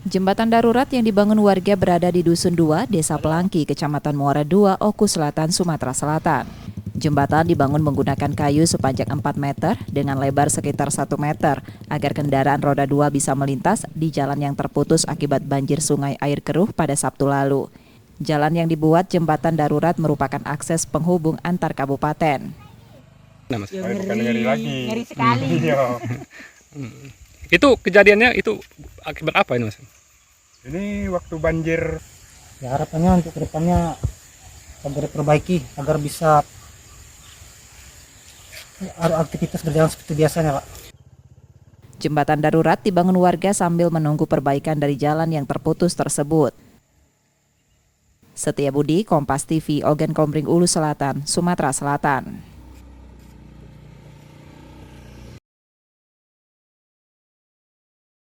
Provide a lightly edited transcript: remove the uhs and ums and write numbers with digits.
Jembatan darurat yang dibangun warga berada di Dusun 2, Desa Pelangki, Kecamatan Muara II, Oku Selatan, Sumatera Selatan. Jembatan dibangun menggunakan kayu sepanjang 4 meter dengan lebar sekitar 1 meter agar kendaraan roda 2 bisa melintas di jalan yang terputus akibat banjir sungai air keruh pada Sabtu lalu. Jalan yang dibuat jembatan darurat merupakan akses penghubung antar kabupaten. Nah, Mas. Ngeri sekali. Itu kejadiannya itu akibat apa ini, Mas? Ini waktu banjir. Ya, harapannya untuk kedepannya agar diperbaiki agar bisa aktivitas berjalan seperti biasanya, Pak. Jembatan darurat dibangun warga sambil menunggu perbaikan dari jalan yang terputus tersebut. Setia Budi, Kompas TV, Ogan Kombring, Ulu Selatan, Sumatera Selatan.